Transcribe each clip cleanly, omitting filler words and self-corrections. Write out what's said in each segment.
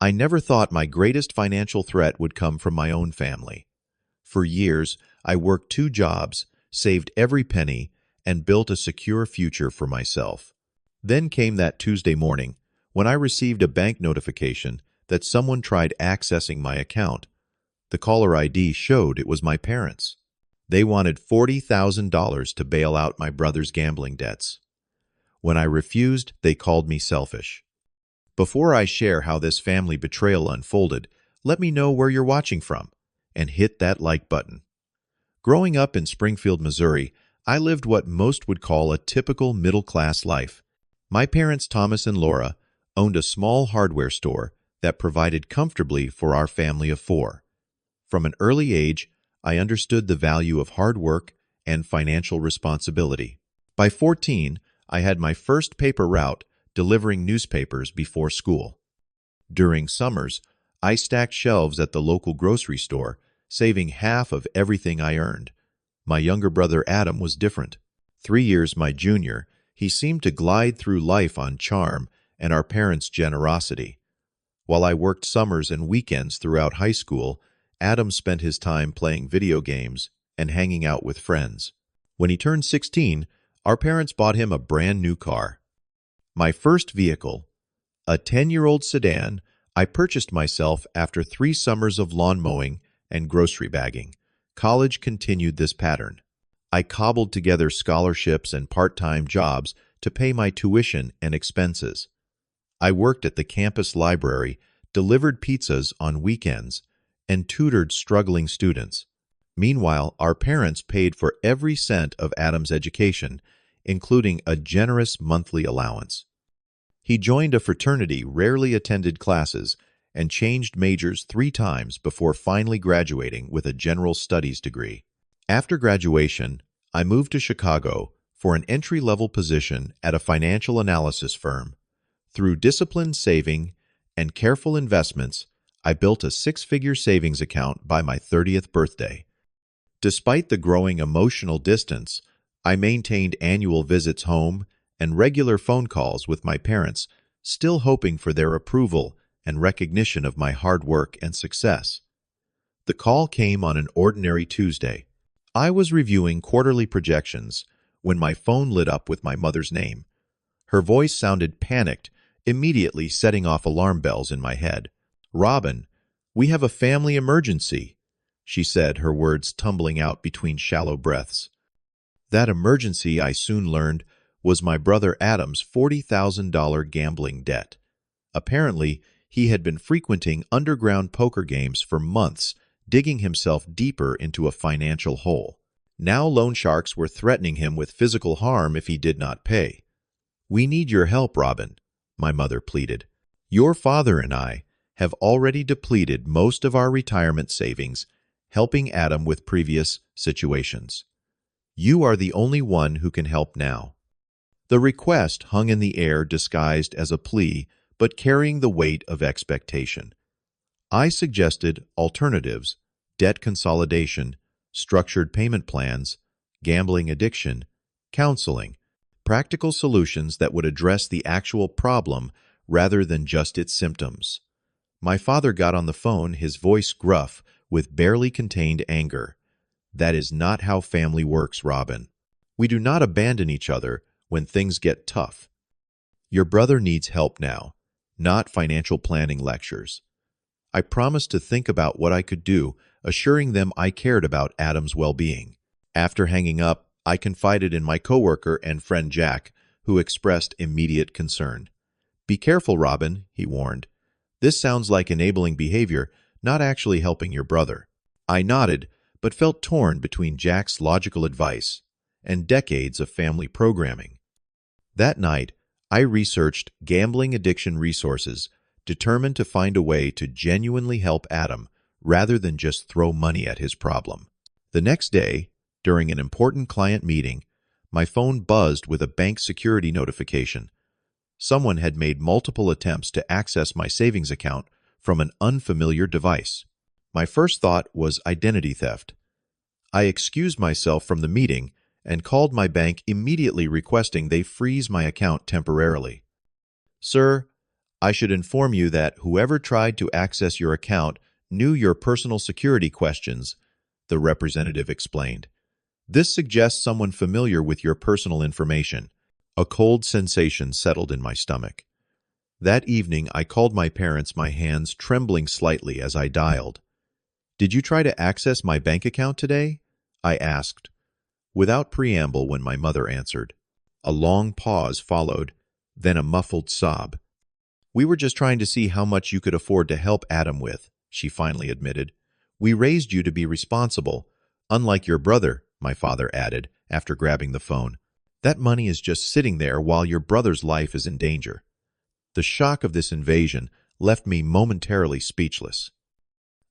I never thought my greatest financial threat would come from my own family. For years, I worked 2 jobs, saved every penny, and built a secure future for myself. Then came that Tuesday morning, when I received a bank notification that someone tried accessing my account. The caller ID showed it was my parents. They wanted $40,000 to bail out my brother's gambling debts. When I refused, they called me selfish. Before I share how this family betrayal unfolded, let me know where you're watching from, and hit that like button. Growing up in Springfield, Missouri, I lived what most would call a typical middle-class life. My parents, Thomas and Laura, owned a small hardware store that provided comfortably for our family of 4. From an early age, I understood the value of hard work and financial responsibility. By 14, I had my first paper route delivering newspapers before school. During summers, I stacked shelves at the local grocery store, saving half of everything I earned. My younger brother Adam was different. 3 years my junior, he seemed to glide through life on charm and our parents' generosity. While I worked summers and weekends throughout high school, Adam spent his time playing video games and hanging out with friends. When he turned 16, our parents bought him a brand new car. My first vehicle, a 10-year-old sedan, I purchased myself after 3 summers of lawn mowing and grocery bagging. College continued this pattern. I cobbled together scholarships and part-time jobs to pay my tuition and expenses. I worked at the campus library, delivered pizzas on weekends, and tutored struggling students. Meanwhile, our parents paid for every cent of Adam's education, including a generous monthly allowance. He joined a fraternity, rarely attended classes, and changed majors 3 times before finally graduating with a general studies degree. After graduation, I moved to Chicago for an entry-level position at a financial analysis firm. Through disciplined saving and careful investments, I built a 6-figure savings account by my 30th birthday. Despite the growing emotional distance, I maintained annual visits home and regular phone calls with my parents, still hoping for their approval and recognition of my hard work and success. The call came on an ordinary Tuesday. I was reviewing quarterly projections when my phone lit up with my mother's name. Her voice sounded panicked, immediately setting off alarm bells in my head. "Robin, we have a family emergency," she said, her words tumbling out between shallow breaths. That emergency, I soon learned, was my brother Adam's $40,000 gambling debt. Apparently, he had been frequenting underground poker games for months, digging himself deeper into a financial hole. Now loan sharks were threatening him with physical harm if he did not pay. "We need your help, Robin," my mother pleaded. "Your father and I have already depleted most of our retirement savings, helping Adam with previous situations. You are the only one who can help now." The request hung in the air, disguised as a plea, but carrying the weight of expectation. I suggested alternatives: debt consolidation, structured payment plans, gambling addiction, counseling, practical solutions that would address the actual problem rather than just its symptoms. My father got on the phone, his voice gruff with barely contained anger. "That is not how family works, Robin. We do not abandon each other when things get tough. Your brother needs help now, not financial planning lectures." I promised to think about what I could do, assuring them I cared about Adam's well-being. After hanging up, I confided in my coworker and friend Jack, who expressed immediate concern. "Be careful, Robin," he warned. "This sounds like enabling behavior, not actually helping your brother." I nodded, but felt torn between Jack's logical advice and decades of family programming. That night, I researched gambling addiction resources, determined to find a way to genuinely help Adam rather than just throw money at his problem. The next day, during an important client meeting, my phone buzzed with a bank security notification. Someone had made multiple attempts to access my savings account from an unfamiliar device. My first thought was identity theft. I excused myself from the meeting and called my bank, immediately requesting they freeze my account temporarily. "Sir, I should inform you that whoever tried to access your account knew your personal security questions, the representative explained. This suggests someone familiar with your personal information. A cold sensation settled in my stomach. That evening, I called my parents, my hands trembling slightly as I dialed. "Did you try to access my bank account today?" I asked, without preamble when my mother answered. A long pause followed, then a muffled sob. "We were just trying to see how much you could afford to help Adam with," she finally admitted. "We raised you to be responsible, unlike your brother," my father added, after grabbing the phone. "That money is just sitting there while your brother's life is in danger." The shock of this invasion left me momentarily speechless.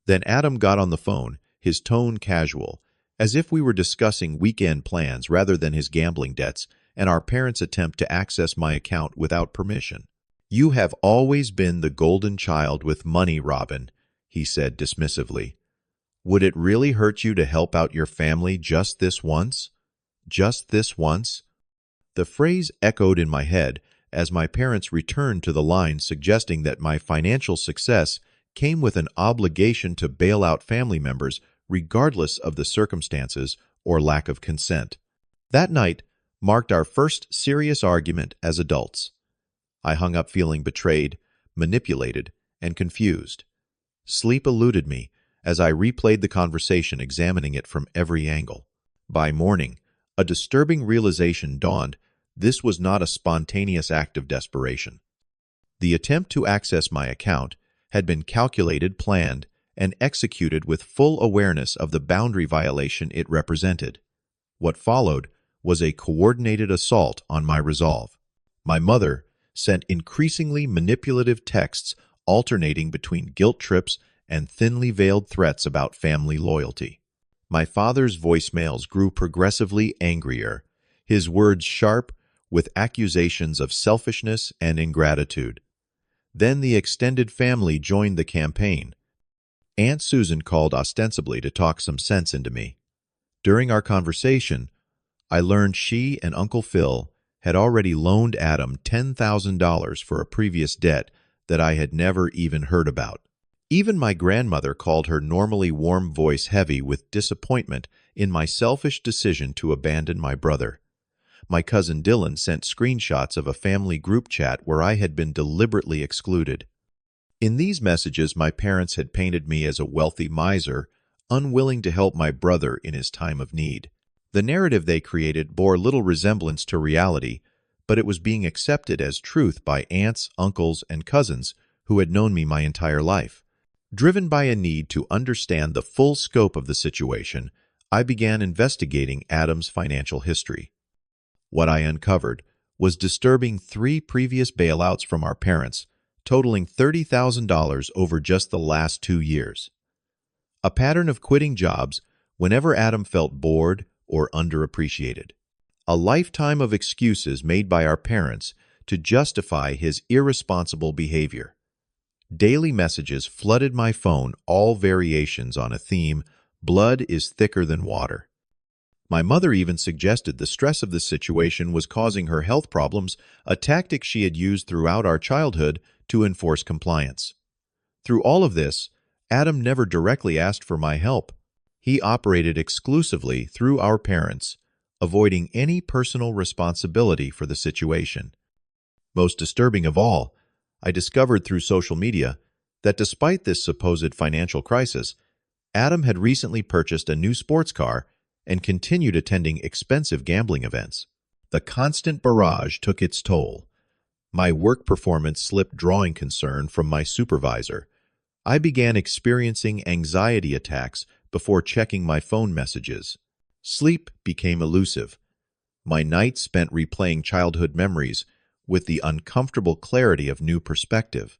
Then Adam got on the phone, his tone casual, as if we were discussing weekend plans rather than his gambling debts and our parents' attempt to access my account without permission. "You have always been the golden child with money, Robin," he said dismissively. "Would it really hurt you to help out your family just this once? Just this once?" The phrase echoed in my head as my parents returned to the line, suggesting that my financial success came with an obligation to bail out family members regardless of the circumstances or lack of consent. That night marked our first serious argument as adults. I hung up feeling betrayed, manipulated, and confused. Sleep eluded me as I replayed the conversation, examining it from every angle. By morning, a disturbing realization dawned. This was not a spontaneous act of desperation. The attempt to access my account had been calculated, planned, and executed with full awareness of the boundary violation it represented. What followed was a coordinated assault on my resolve. My mother sent increasingly manipulative texts alternating between guilt trips and thinly veiled threats about family loyalty. My father's voicemails grew progressively angrier, his words sharp, with accusations of selfishness and ingratitude. Then the extended family joined the campaign. Aunt Susan called ostensibly to talk some sense into me. During our conversation, I learned she and Uncle Phil had already loaned Adam $10,000 for a previous debt that I had never even heard about. Even my grandmother called her normally warm voice heavy with disappointment in my selfish decision to abandon my brother. My cousin Dylan sent screenshots of a family group chat where I had been deliberately excluded. In these messages, my parents had painted me as a wealthy miser, unwilling to help my brother in his time of need. The narrative they created bore little resemblance to reality, but it was being accepted as truth by aunts, uncles, and cousins who had known me my entire life. Driven by a need to understand the full scope of the situation, I began investigating Adam's financial history. What I uncovered was disturbing: 3 previous bailouts from our parents, totaling $30,000 over just the last 2 years. A pattern of quitting jobs whenever Adam felt bored or underappreciated. A lifetime of excuses made by our parents to justify his irresponsible behavior. Daily messages flooded my phone, all variations on a theme: blood is thicker than water. My mother even suggested the stress of the situation was causing her health problems, a tactic she had used throughout our childhood to enforce compliance. Through all of this, Adam never directly asked for my help. He operated exclusively through our parents, avoiding any personal responsibility for the situation. Most disturbing of all, I discovered through social media that despite this supposed financial crisis, Adam had recently purchased a new sports car and continued attending expensive gambling events. The constant barrage took its toll. My work performance slipped, drawing concern from my supervisor. I began experiencing anxiety attacks before checking my phone messages. Sleep became elusive. My nights spent replaying childhood memories with the uncomfortable clarity of new perspective.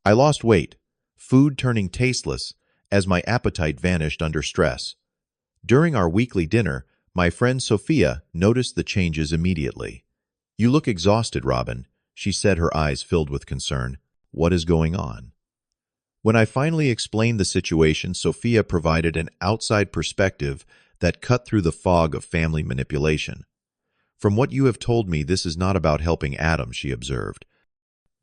I lost weight, food turning tasteless as my appetite vanished under stress. During our weekly dinner, my friend Sophia noticed the changes immediately. "You look exhausted, Robin," she said, her eyes filled with concern. "What is going on?" When I finally explained the situation, Sophia provided an outside perspective that cut through the fog of family manipulation. "From what you have told me, this is not about helping Adam," she observed.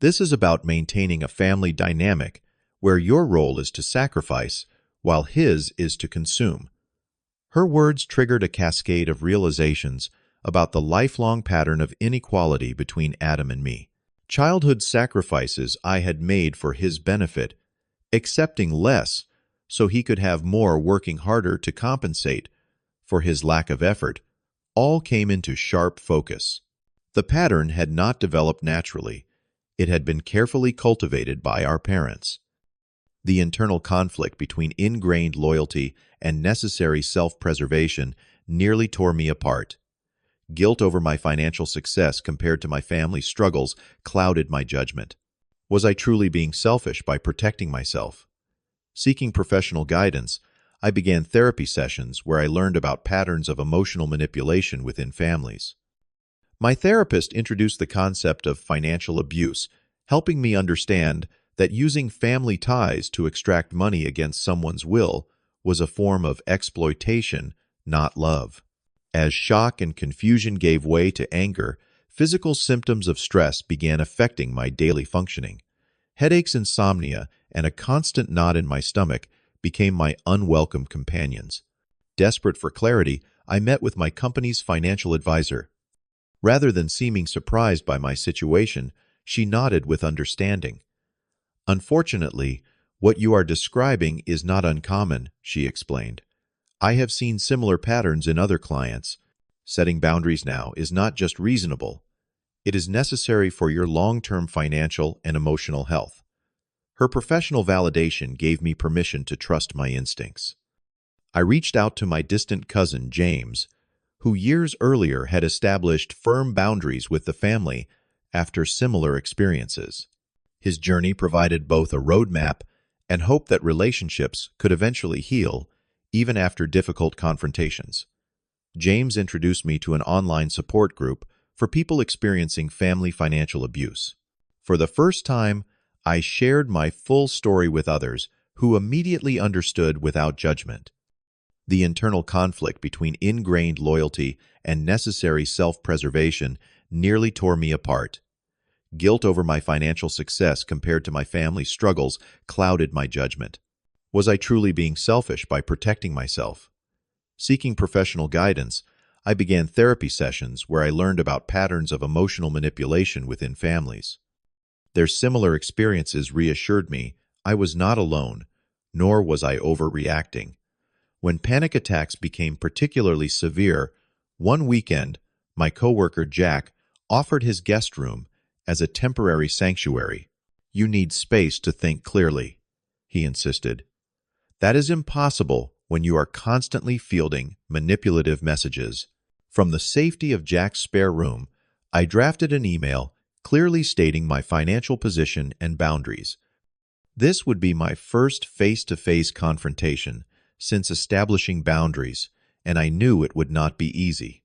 This is about maintaining a family dynamic where your role is to sacrifice while his is to consume. Her words triggered a cascade of realizations about the lifelong pattern of inequality between Adam and me. Childhood sacrifices I had made for his benefit, accepting less so he could have more, working harder to compensate for his lack of effort, all came into sharp focus. The pattern had not developed naturally. It had been carefully cultivated by our parents. The internal conflict between ingrained loyalty and necessary self-preservation nearly tore me apart. Guilt over my financial success compared to my family's struggles clouded my judgment. Was I truly being selfish by protecting myself? Seeking professional guidance, I began therapy sessions where I learned about patterns of emotional manipulation within families. My therapist introduced the concept of financial abuse, helping me understand that using family ties to extract money against someone's will was a form of exploitation, not love. As shock and confusion gave way to anger, physical symptoms of stress began affecting my daily functioning. Headaches, insomnia, and a constant knot in my stomach became my unwelcome companions. Desperate for clarity, I met with my company's financial advisor. Rather than seeming surprised by my situation, she nodded with understanding. "Unfortunately, what you are describing is not uncommon," she explained. "I have seen similar patterns in other clients. Setting boundaries now is not just reasonable. It is necessary for your long-term financial and emotional health." Her professional validation gave me permission to trust my instincts. I reached out to my distant cousin, James, who years earlier had established firm boundaries with the family after similar experiences. His journey provided both a roadmap and hope that relationships could eventually heal, even after difficult confrontations. James introduced me to an online support group for people experiencing family financial abuse. For the first time, I shared my full story with others who immediately understood without judgment. The internal conflict between ingrained loyalty and necessary self-preservation nearly tore me apart. Guilt over my financial success compared to my family's struggles clouded my judgment. Was I truly being selfish by protecting myself? Seeking professional guidance, I began therapy sessions where I learned about patterns of emotional manipulation within families. Their similar experiences reassured me I was not alone, nor was I overreacting. When panic attacks became particularly severe, one weekend, my coworker Jack offered his guest room as a temporary sanctuary. "You need space to think clearly," he insisted. "That is impossible when you are constantly fielding manipulative messages." From the safety of Jack's spare room, I drafted an email clearly stating my financial position and boundaries. This would be my first face-to-face confrontation since establishing boundaries, and I knew it would not be easy.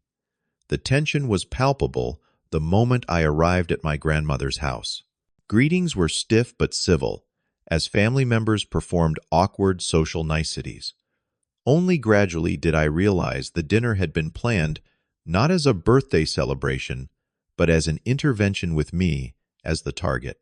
The tension was palpable the moment I arrived at my grandmother's house. Greetings were stiff but civil, as family members performed awkward social niceties. Only gradually did I realize the dinner had been planned not as a birthday celebration, but as an intervention with me as the target.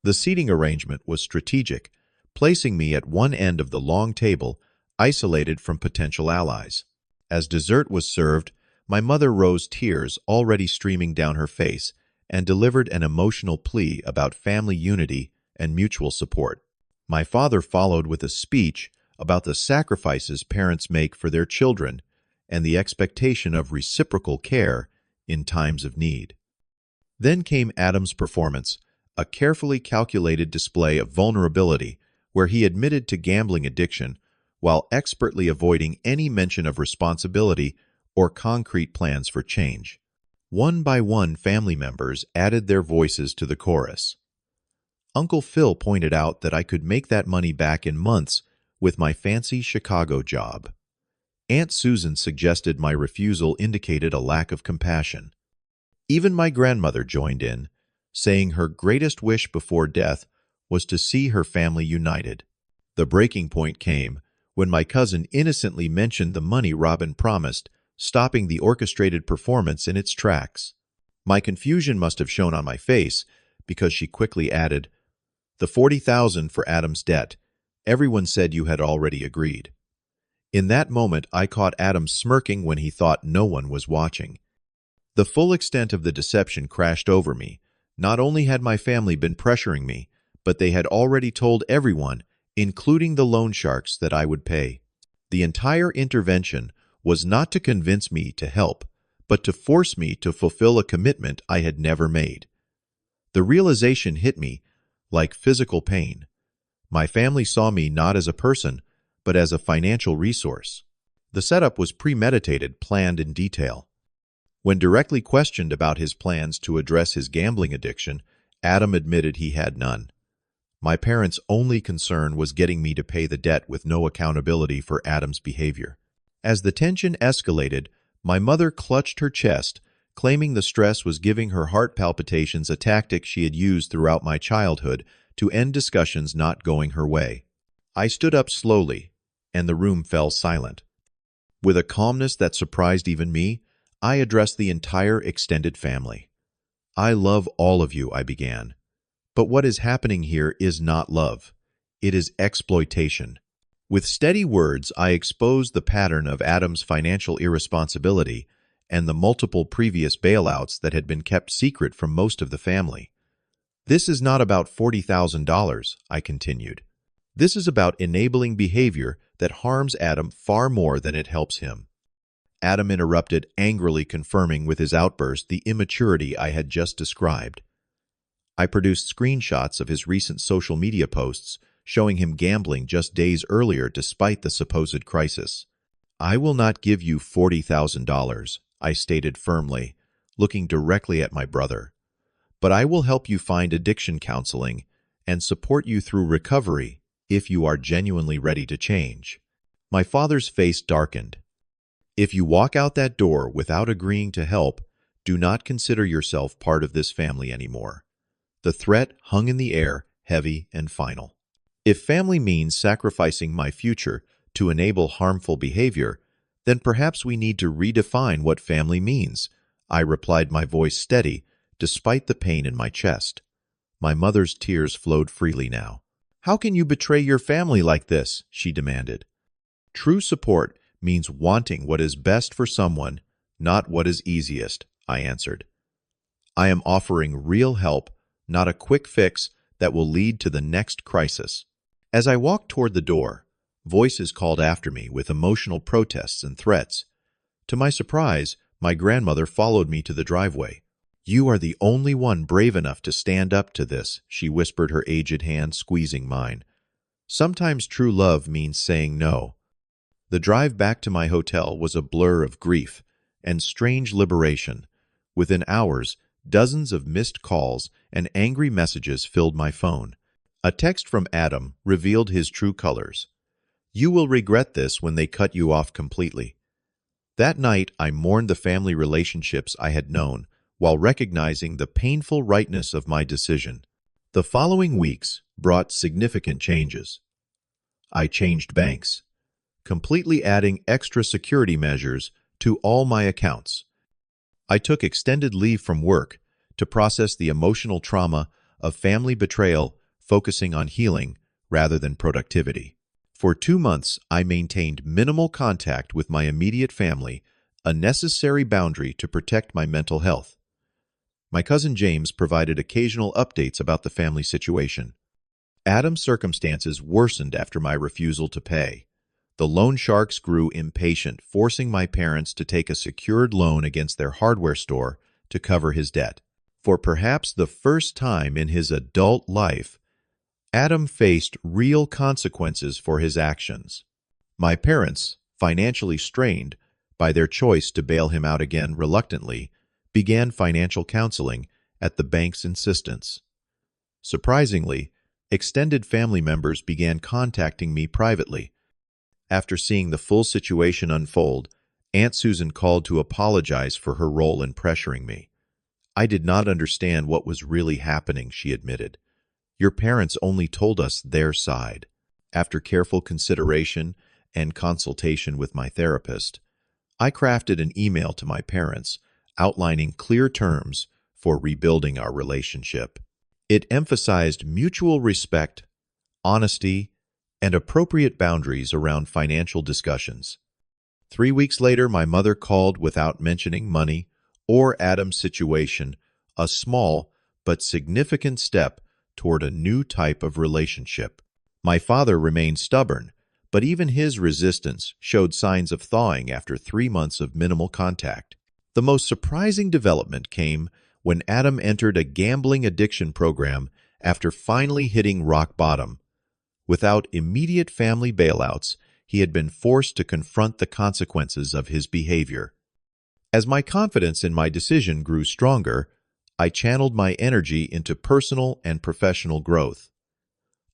The seating arrangement was strategic, placing me at one end of the long table, isolated from potential allies. As dessert was served, my mother rose, tears already streaming down her face, and delivered an emotional plea about family unity and mutual support. My father followed with a speech about the sacrifices parents make for their children and the expectation of reciprocal care in times of need. Then came Adam's performance, a carefully calculated display of vulnerability where he admitted to gambling addiction while expertly avoiding any mention of responsibility or concrete plans for change. One by one, family members added their voices to the chorus. Uncle Phil pointed out that I could make that money back in months with my fancy Chicago job. Aunt Susan suggested my refusal indicated a lack of compassion. Even my grandmother joined in, saying her greatest wish before death was to see her family united. The breaking point came when my cousin innocently mentioned the money Robin promised, stopping the orchestrated performance in its tracks. My confusion must have shown on my face because she quickly added, "The 40,000 for Adam's debt. Everyone said you had already agreed." In that moment, I caught Adam smirking when he thought no one was watching. The full extent of the deception crashed over me. Not only had my family been pressuring me, but they had already told everyone, including the loan sharks, that I would pay. The entire intervention was not to convince me to help, but to force me to fulfill a commitment I had never made. The realization hit me like physical pain. My family saw me not as a person, but as a financial resource. The setup was premeditated, planned in detail. When directly questioned about his plans to address his gambling addiction, Adam admitted he had none. My parents' only concern was getting me to pay the debt with no accountability for Adam's behavior. As the tension escalated, my mother clutched her chest, claiming the stress was giving her heart palpitations, a tactic she had used throughout my childhood to end discussions not going her way. I stood up slowly, and the room fell silent. With a calmness that surprised even me, I addressed the entire extended family. "I love all of you," I began. "But what is happening here is not love. It is exploitation." With steady words, I exposed the pattern of Adam's financial irresponsibility and the multiple previous bailouts that had been kept secret from most of the family. "This is not about $40,000, I continued. "This is about enabling behavior that harms Adam far more than it helps him." Adam interrupted, angrily confirming with his outburst the immaturity I had just described. I produced screenshots of his recent social media posts showing him gambling just days earlier despite the supposed crisis. "I will not give you $40,000, I stated firmly, looking directly at my brother. "But I will help you find addiction counseling and support you through recovery if you are genuinely ready to change." My father's face darkened. "If you walk out that door without agreeing to help, do not consider yourself part of this family anymore." The threat hung in the air, heavy and final. If family means sacrificing my future to enable harmful behavior, then perhaps we need to redefine what family means, I replied, my voice steady, despite the pain in my chest. My mother's tears flowed freely now. "How can you betray your family like this?" she demanded. "True support means wanting what is best for someone, not what is easiest," I answered. "I am offering real help, not a quick fix that will lead to the next crisis." As I walked toward the door, voices called after me with emotional protests and threats. To my surprise, my grandmother followed me to the driveway. "You are the only one brave enough to stand up to this," she whispered, her aged hand squeezing mine. "Sometimes true love means saying no." The drive back to my hotel was a blur of grief and strange liberation. Within hours, dozens of missed calls and angry messages filled my phone. A text from Adam revealed his true colors. "You will regret this when they cut you off completely." That night, I mourned the family relationships I had known, while recognizing the painful rightness of my decision. The following weeks brought significant changes. I changed banks, completely adding extra security measures to all my accounts. I took extended leave from work to process the emotional trauma of family betrayal, focusing on healing rather than productivity. For 2 months, I maintained minimal contact with my immediate family, a necessary boundary to protect my mental health. My cousin James provided occasional updates about the family situation. Adam's circumstances worsened after my refusal to pay. The loan sharks grew impatient, forcing my parents to take a secured loan against their hardware store to cover his debt. For perhaps the first time in his adult life, Adam faced real consequences for his actions. My parents, financially strained by their choice to bail him out again reluctantly, began financial counseling at the bank's insistence. Surprisingly, extended family members began contacting me privately. After seeing the full situation unfold, Aunt Susan called to apologize for her role in pressuring me. "I did not understand what was really happening," she admitted. "Your parents only told us their side." After careful consideration and consultation with my therapist, I crafted an email to my parents outlining clear terms for rebuilding our relationship. It emphasized mutual respect, honesty, and appropriate boundaries around financial discussions. 3 weeks later, my mother called without mentioning money or Adam's situation, a small but significant step toward a new type of relationship. My father remained stubborn, but even his resistance showed signs of thawing after 3 months of minimal contact. The most surprising development came when Adam entered a gambling addiction program after finally hitting rock bottom. Without immediate family bailouts, he had been forced to confront the consequences of his behavior. As my confidence in my decision grew stronger, I channeled my energy into personal and professional growth.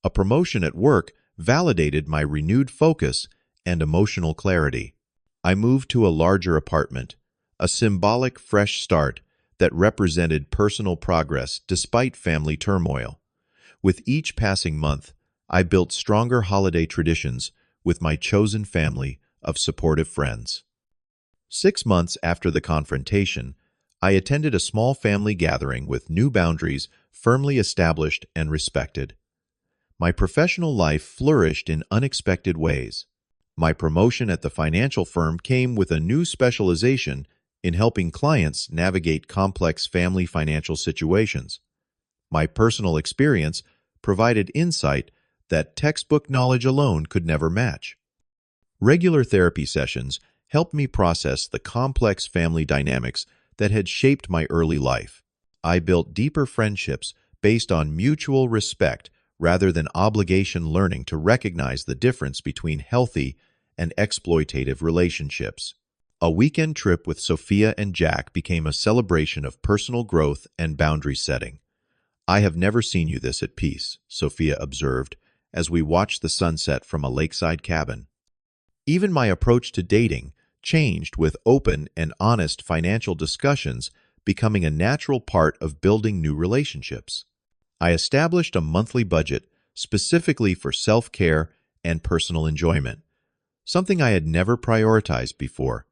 A promotion at work validated my renewed focus and emotional clarity. I moved to a larger apartment, a symbolic fresh start that represented personal progress despite family turmoil. With each passing month, I built stronger holiday traditions with my chosen family of supportive friends. 6 months after the confrontation, I attended a small family gathering with new boundaries firmly established and respected. My professional life flourished in unexpected ways. My promotion at the financial firm came with a new specialization in helping clients navigate complex family financial situations. My personal experience provided insight that textbook knowledge alone could never match. Regular therapy sessions helped me process the complex family dynamics that had shaped my early life. I built deeper friendships based on mutual respect rather than obligation, learning to recognize the difference between healthy and exploitative relationships. A weekend trip with Sophia and Jack became a celebration of personal growth and boundary setting. "I have never seen you this at peace," Sophia observed as we watched the sunset from a lakeside cabin. Even my approach to dating changed, with open and honest financial discussions becoming a natural part of building new relationships. I established a monthly budget specifically for self-care and personal enjoyment, something I had never prioritized before.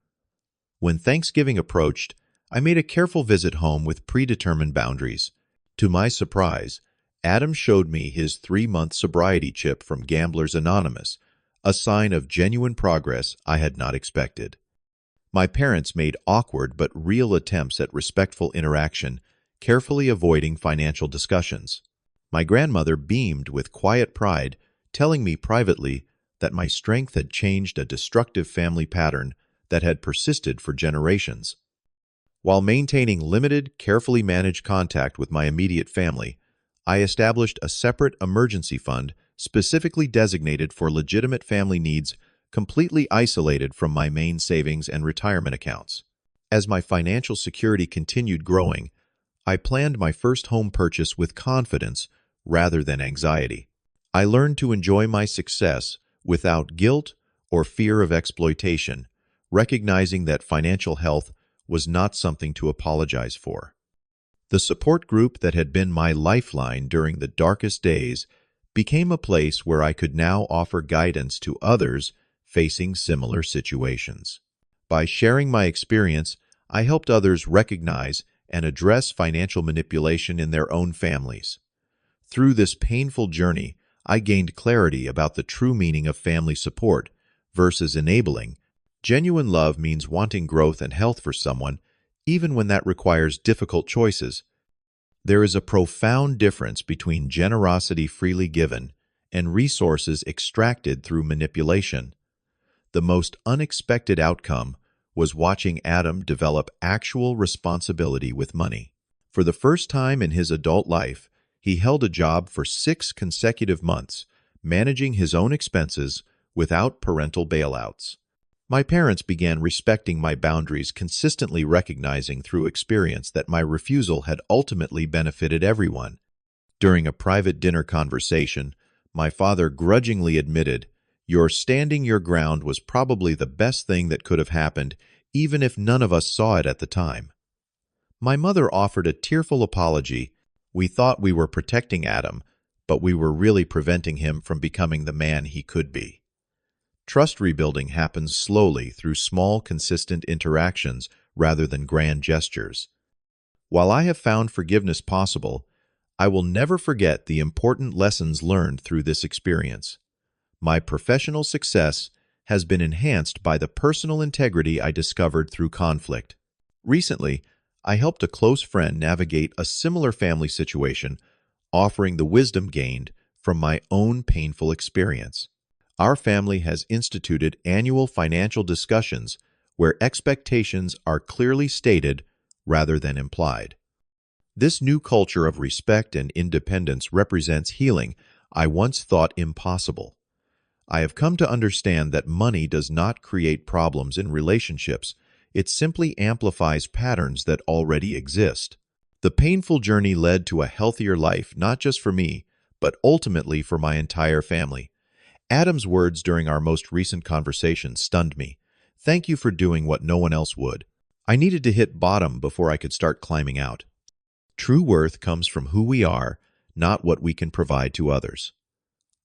When Thanksgiving approached, I made a careful visit home with predetermined boundaries. To my surprise, Adam showed me his 3-month sobriety chip from Gamblers Anonymous, a sign of genuine progress I had not expected. My parents made awkward but real attempts at respectful interaction, carefully avoiding financial discussions. My grandmother beamed with quiet pride, telling me privately that my strength had changed a destructive family pattern that had persisted for generations. While maintaining limited, carefully managed contact with my immediate family, I established a separate emergency fund specifically designated for legitimate family needs, completely isolated from my main savings and retirement accounts. As my financial security continued growing, I planned my first home purchase with confidence rather than anxiety. I learned to enjoy my success without guilt or fear of exploitation, recognizing that financial health was not something to apologize for. The support group that had been my lifeline during the darkest days became a place where I could now offer guidance to others facing similar situations. By sharing my experience, I helped others recognize and address financial manipulation in their own families. Through this painful journey, I gained clarity about the true meaning of family support versus enabling. Genuine love means wanting growth and health for someone, even when that requires difficult choices. There is a profound difference between generosity freely given and resources extracted through manipulation. The most unexpected outcome was watching Adam develop actual responsibility with money. For the first time in his adult life, he held a job for 6 consecutive months, managing his own expenses without parental bailouts. My parents began respecting my boundaries, consistently recognizing through experience that my refusal had ultimately benefited everyone. During a private dinner conversation, my father grudgingly admitted, "Your standing your ground was probably the best thing that could have happened, even if none of us saw it at the time." My mother offered a tearful apology. "We thought we were protecting Adam, but we were really preventing him from becoming the man he could be." Trust rebuilding happens slowly through small, consistent interactions rather than grand gestures. While I have found forgiveness possible, I will never forget the important lessons learned through this experience. My professional success has been enhanced by the personal integrity I discovered through conflict. Recently, I helped a close friend navigate a similar family situation, offering the wisdom gained from my own painful experience. Our family has instituted annual financial discussions where expectations are clearly stated rather than implied. This new culture of respect and independence represents healing I once thought impossible. I have come to understand that money does not create problems in relationships, it simply amplifies patterns that already exist. The painful journey led to a healthier life not just for me, but ultimately for my entire family. Adam's words during our most recent conversation stunned me. Thank you for doing what no one else would. I needed to hit bottom before I could start climbing out. True worth comes from who we are, not what we can provide to others.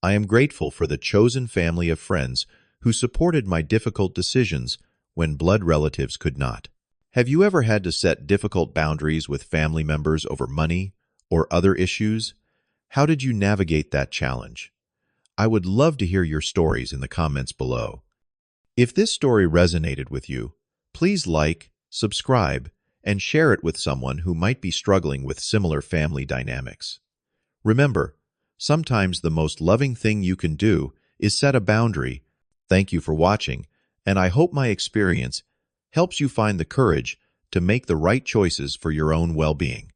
I am grateful for the chosen family of friends who supported my difficult decisions when blood relatives could not. Have you ever had to set difficult boundaries with family members over money or other issues? How did you navigate that challenge? I would love to hear your stories in the comments below. If this story resonated with you, please like, subscribe, and share it with someone who might be struggling with similar family dynamics. Remember, sometimes the most loving thing you can do is set a boundary. Thank you for watching, and I hope my experience helps you find the courage to make the right choices for your own well-being.